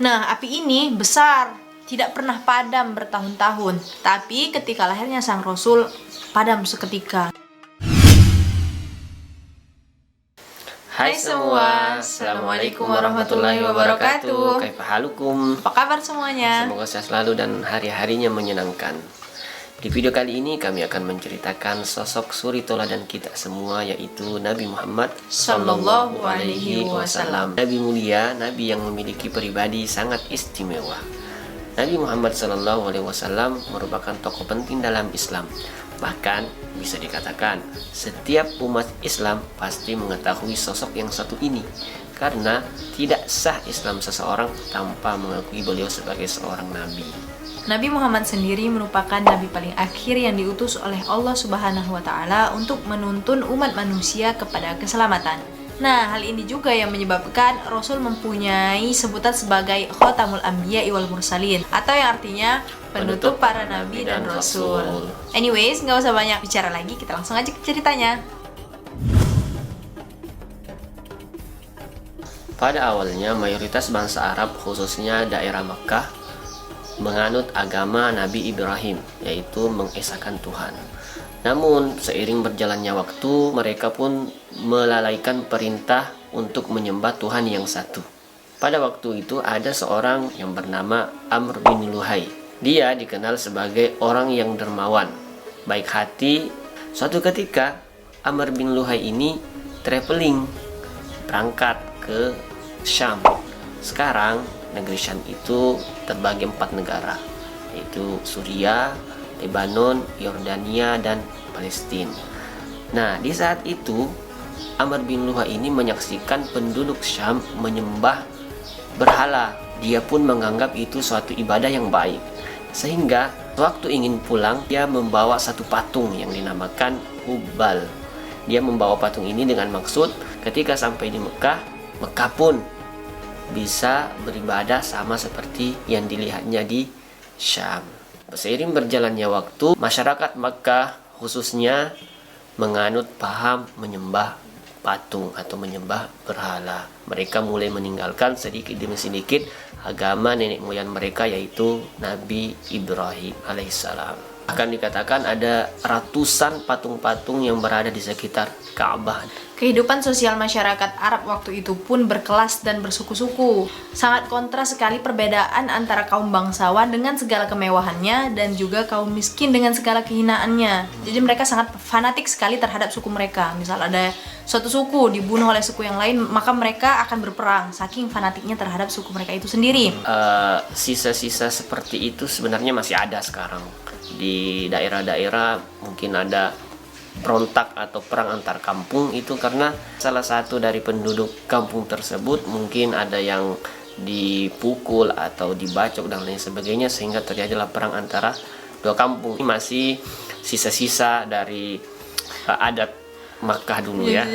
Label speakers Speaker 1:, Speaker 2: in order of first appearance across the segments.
Speaker 1: Nah, api ini besar, tidak pernah padam bertahun-tahun. Tapi ketika lahirnya sang Rasul, padam seketika.
Speaker 2: Hai semua, Assalamualaikum warahmatullahi wabarakatuh. Kaifahalukum?
Speaker 1: Apa kabar semuanya?
Speaker 2: Semoga sehat selalu dan hari-harinya menyenangkan. Di video kali ini kami akan menceritakan sosok suri teladan kita semua, yaitu Nabi Muhammad Sallallahu Alaihi Wasallam. Nabi mulia, Nabi yang memiliki pribadi sangat istimewa. Nabi Muhammad Sallallahu Alaihi Wasallam merupakan tokoh penting dalam Islam. Bahkan bisa dikatakan setiap umat Islam pasti mengetahui sosok yang satu ini, karena tidak sah Islam seseorang tanpa mengakui beliau sebagai seorang nabi.
Speaker 1: Nabi Muhammad sendiri merupakan nabi paling akhir yang diutus oleh Allah Subhanahu wa taala untuk menuntun umat manusia kepada keselamatan. Nah, hal ini juga yang menyebabkan Rasul mempunyai sebutan sebagai Khotamul Anbiya wal Mursalin, atau yang artinya penutup para nabi dan rasul. Anyways, nggak usah banyak bicara lagi, kita langsung aja ke ceritanya.
Speaker 2: Pada awalnya mayoritas bangsa Arab, khususnya daerah Makkah, menganut agama Nabi Ibrahim, yaitu mengesahkan Tuhan. Namun seiring berjalannya waktu, mereka pun melalaikan perintah untuk menyembah Tuhan yang satu. Pada waktu itu ada seorang yang bernama Amr bin Luhai. Dia dikenal sebagai orang yang dermawan, baik hati. Suatu ketika Amr bin Luhai ini traveling, berangkat ke Syam. Sekarang negeri Syam itu terbagi 4 negara, yaitu Suriah, Lebanon, Yordania, dan Palestina. Nah, di saat itu Amr bin Luhai ini menyaksikan penduduk Syam menyembah berhala. Dia pun menganggap itu suatu ibadah yang baik, sehingga waktu ingin pulang, dia membawa satu patung yang dinamakan Hubal. Dia membawa patung ini dengan maksud ketika sampai di Mekah, Mekah pun bisa beribadah sama seperti yang dilihatnya di Syam. Seiring berjalannya waktu, masyarakat Makkah khususnya menganut paham menyembah patung atau menyembah berhala. Mereka mulai meninggalkan sedikit demi sedikit agama nenek moyang mereka, yaitu Nabi Ibrahim alaihissalam. Akan dikatakan ada ratusan patung-patung yang berada di sekitar Ka'bah.
Speaker 1: Kehidupan sosial masyarakat Arab waktu itu pun berkelas dan bersuku-suku. Sangat kontras sekali perbedaan antara kaum bangsawan dengan segala kemewahannya dan juga kaum miskin dengan segala kehinaannya. Jadi mereka sangat fanatik sekali terhadap suku mereka. Misal ada suatu suku dibunuh oleh suku yang lain, maka mereka akan berperang, saking fanatiknya terhadap suku mereka itu sendiri.
Speaker 2: Sisa-sisa seperti itu sebenarnya masih ada sekarang. Di daerah-daerah mungkin ada berontak atau perang antar kampung, itu karena salah satu dari penduduk kampung tersebut mungkin ada yang dipukul atau dibacok dan lain sebagainya, sehingga terjadilah perang antara dua kampung. Ini masih sisa-sisa dari adat Makkah dulu ya.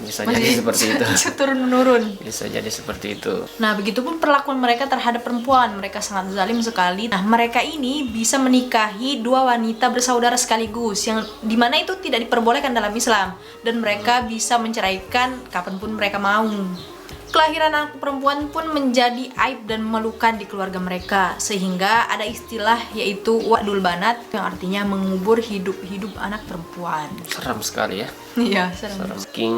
Speaker 2: Bisa jadi seperti itu.
Speaker 1: Turun-menurun.
Speaker 2: Bisa jadi seperti itu.
Speaker 1: Nah, begitupun perlakuan mereka terhadap perempuan. Mereka sangat zalim sekali. Nah, mereka ini bisa menikahi dua wanita bersaudara sekaligus, yang dimana itu tidak diperbolehkan dalam Islam. Dan mereka bisa menceraikan kapanpun mereka mau. Kelahiran anak perempuan pun menjadi aib dan memalukan di keluarga mereka, sehingga ada istilah yaitu wa'dul banat, yang artinya mengubur hidup-hidup anak perempuan.
Speaker 2: Seram sekali ya.
Speaker 1: Iya, seram.
Speaker 2: Saking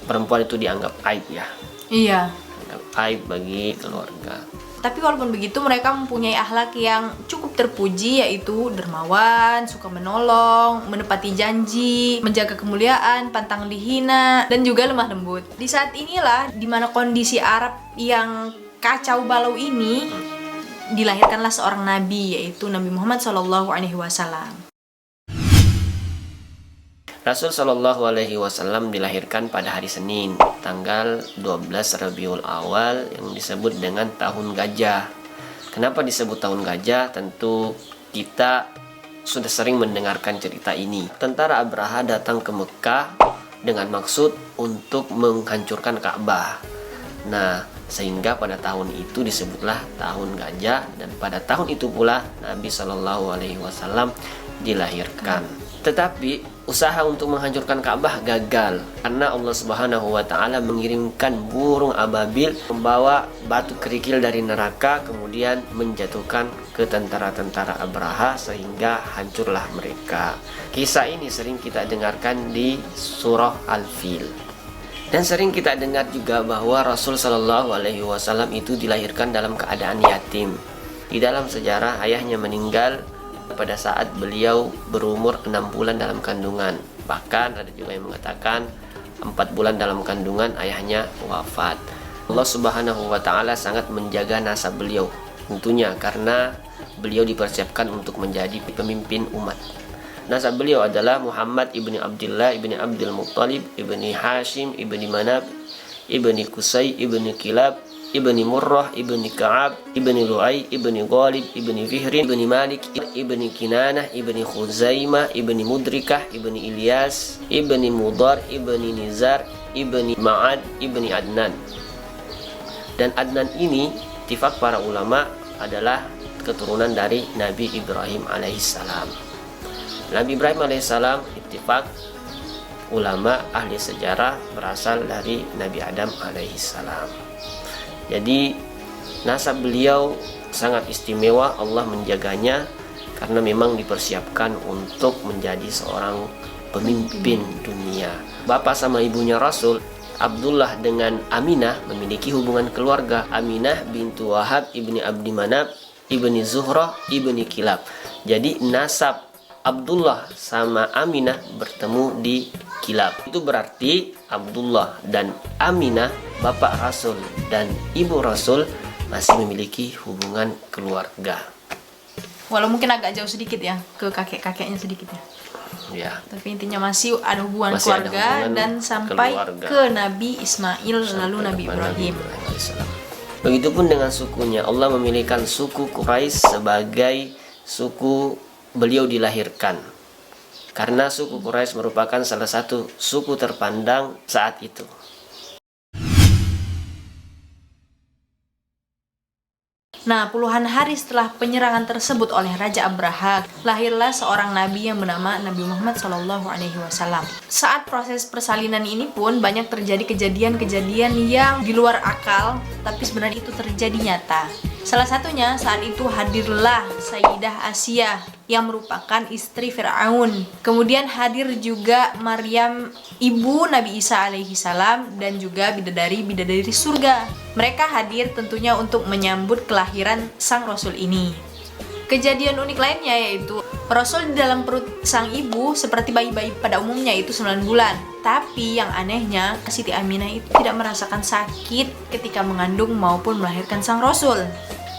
Speaker 2: perempuan itu dianggap aib ya.
Speaker 1: Iya.
Speaker 2: Dianggap aib bagi keluarga.
Speaker 1: Tapi walaupun begitu, mereka mempunyai akhlak yang cukup terpuji, yaitu dermawan, suka menolong, menepati janji, menjaga kemuliaan, pantang dihina, dan juga lemah lembut. Di saat inilah dimana kondisi Arab yang kacau balau ini, dilahirkanlah seorang nabi, yaitu Nabi Muhammad SAW.
Speaker 2: Rasul Shallallahu Alaihi Wasallam dilahirkan pada hari Senin, tanggal 12 Rabiul Awal, yang disebut dengan tahun gajah. Kenapa disebut tahun gajah? Tentu kita sudah sering mendengarkan cerita ini. Tentara Abraha datang ke Mekah dengan maksud untuk menghancurkan Ka'bah. Nah, sehingga pada tahun itu disebutlah tahun gajah, dan pada tahun itu pula Nabi Shallallahu Alaihi Wasallam dilahirkan. Tetapi usaha untuk menghancurkan Ka'bah gagal karena Allah Subhanahu wa taala mengirimkan burung ababil membawa batu kerikil dari neraka kemudian menjatuhkan ke tentara-tentara Abraha sehingga hancurlah mereka. Kisah ini sering kita dengarkan di surah Al-Fil. Dan sering kita dengar juga bahwa Rasul Shallallahu Alaihi Wasallam itu dilahirkan dalam keadaan yatim. Di dalam sejarah ayahnya meninggal pada saat beliau berumur 6 bulan dalam kandungan. Bahkan ada juga yang mengatakan 4 bulan dalam kandungan ayahnya wafat. Allah Subhanahu wa taala sangat menjaga nasab beliau. Tentunya karena beliau dipersiapkan untuk menjadi pemimpin umat. Nasab beliau adalah Muhammad ibni Abdullah ibni Abdul Muttalib ibni Hashim ibni Manab ibni Qusay ibni Kilab ibni Murrah ibni Ka'ab ibni Lu'ay ibni Ghalib ibni Fihrin ibni Malik ibni Kinanah ibni Khuzaimah ibni Mudrikah ibni Ilyas ibni Mudar ibni Nizar ibni Ma'ad ibni Adnan. Dan Adnan ini ittifaq para ulama adalah keturunan dari Nabi Ibrahim alaihissalam. Nabi Ibrahim alaihissalam ittifaq ulama ahli sejarah berasal dari Nabi Adam alaihissalam. Jadi nasab beliau sangat istimewa, Allah menjaganya karena memang dipersiapkan untuk menjadi seorang pemimpin dunia. Bapak sama ibunya Rasul, Abdullah dengan Aminah memiliki hubungan keluarga. Aminah bintu Wahab ibni Abdi Manab ibni Zuhrah ibni Kilab. Jadi nasab Abdullah sama Aminah bertemu di Kilab. Itu berarti Abdullah dan Aminah, bapak Rasul dan ibu Rasul, masih memiliki hubungan keluarga.
Speaker 1: Walau mungkin agak jauh sedikit ya, ke kakek-kakeknya sedikit ya.
Speaker 2: Ya.
Speaker 1: Tapi intinya masih ada hubungan
Speaker 2: Masih ada
Speaker 1: keluarga
Speaker 2: hubungan
Speaker 1: dan sampai
Speaker 2: keluarga.
Speaker 1: ke Nabi Ismail lalu Nabi Ibrahim.
Speaker 2: alaihissalam. Begitupun dengan sukunya, Allah memilihkan suku Quraisy sebagai suku beliau dilahirkan karena suku Quraisy merupakan salah satu suku terpandang saat itu.
Speaker 1: Nah, puluhan hari setelah penyerangan tersebut oleh Raja Abraha, lahirlah seorang nabi yang bernama Nabi Muhammad SAW. Saat proses persalinan ini pun banyak terjadi kejadian-kejadian yang di luar akal, tapi sebenarnya itu terjadi nyata. Salah satunya saat itu hadirlah Sayyidah Asia yang merupakan istri Fir'aun. Kemudian hadir juga Maryam, ibu Nabi Isa alaihi salam, dan juga bidadari-bidadari surga. Mereka hadir tentunya untuk menyambut kelahiran sang Rasul ini. Kejadian unik lainnya yaitu Rasul di dalam perut sang ibu seperti bayi-bayi pada umumnya itu 9 bulan. Tapi yang anehnya Siti Aminah itu tidak merasakan sakit ketika mengandung maupun melahirkan sang Rasul.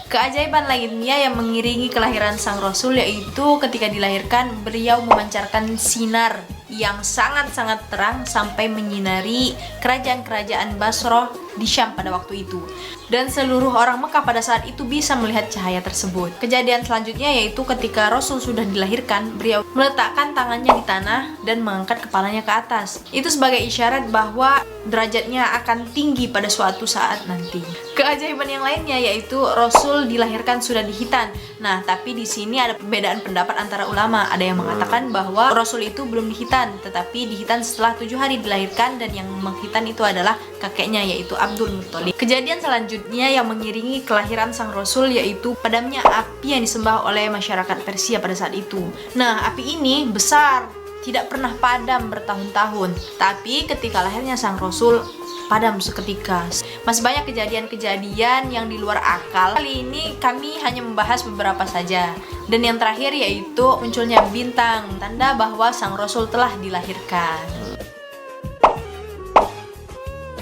Speaker 1: Keajaiban lainnya yang mengiringi kelahiran sang Rasul yaitu ketika dilahirkan beliau memancarkan sinar yang sangat-sangat terang sampai menyinari kerajaan-kerajaan Basrah di Syam pada waktu itu. Dan seluruh orang Mekah pada saat itu bisa melihat cahaya tersebut. Kejadian selanjutnya yaitu ketika Rasul sudah dilahirkan, beliau meletakkan tangannya di tanah dan mengangkat kepalanya ke atas. Itu sebagai isyarat bahwa derajatnya akan tinggi pada suatu saat nanti. Keajaiban yang lainnya yaitu Rasul dilahirkan sudah dihitan. Nah, tapi di sini ada perbedaan pendapat antara ulama. Ada yang mengatakan bahwa Rasul itu belum dihitan, tetapi dihitan setelah 7 hari dilahirkan, dan yang menghitan itu adalah kakeknya yaitu Abdul Muttalib. Kejadian selanjutnya yang mengiringi kelahiran sang Rasul yaitu padamnya api yang disembah oleh masyarakat Persia pada saat itu. Nah, api ini besar, tidak pernah padam bertahun-tahun. Tapi ketika lahirnya sang Rasul, padam seketika. Masih banyak kejadian-kejadian yang di luar akal. Kali ini kami hanya membahas beberapa saja. Dan yang terakhir yaitu munculnya bintang, tanda bahwa sang Rasul telah dilahirkan.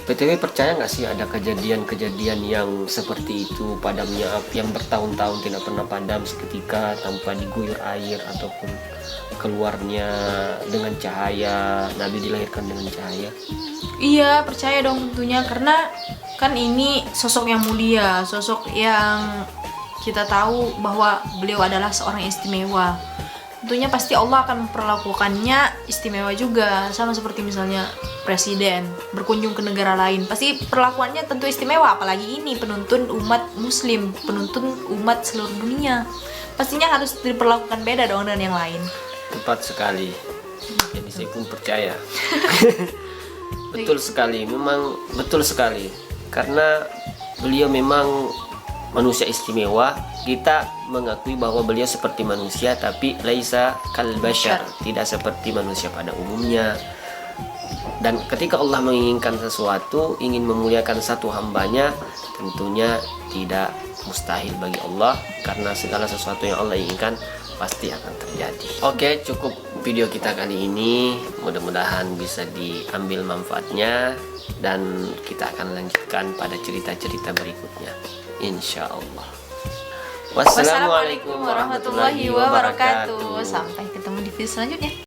Speaker 2: PTW percaya nggak sih ada kejadian-kejadian yang seperti itu, padamnya api yang bertahun-tahun tidak pernah padam seketika tanpa diguyur air ataupun keluarnya dengan cahaya, Nabi dilahirkan dengan cahaya?
Speaker 1: Iya, percaya dong tentunya, karena kan ini sosok yang mulia, sosok yang kita tahu bahwa beliau adalah seorang yang istimewa. Tentunya pasti Allah akan memperlakukannya istimewa juga, sama seperti misalnya presiden berkunjung ke negara lain, pasti perlakuannya tentu istimewa, apalagi ini penuntun umat muslim, penuntun umat seluruh dunia, pastinya harus diperlakukan beda dong dengan yang lain.
Speaker 2: Tepat sekali. Jadi saya pun percaya. Betul sekali, memang betul sekali. Karena beliau memang manusia istimewa. Kita mengakui bahwa beliau seperti manusia, tapi laisa kal bashar, tidak seperti manusia pada umumnya. Dan ketika Allah menginginkan sesuatu, ingin memuliakan satu hambanya, tentunya tidak mustahil bagi Allah, karena segala sesuatu yang Allah inginkan pasti akan terjadi. Oke, cukup video kita kali ini. Mudah-mudahan bisa diambil manfaatnya, dan kita akan lanjutkan pada cerita-cerita berikutnya, insya Allah. Wassalamualaikum warahmatullahi wabarakatuh.
Speaker 1: Sampai ketemu di video selanjutnya.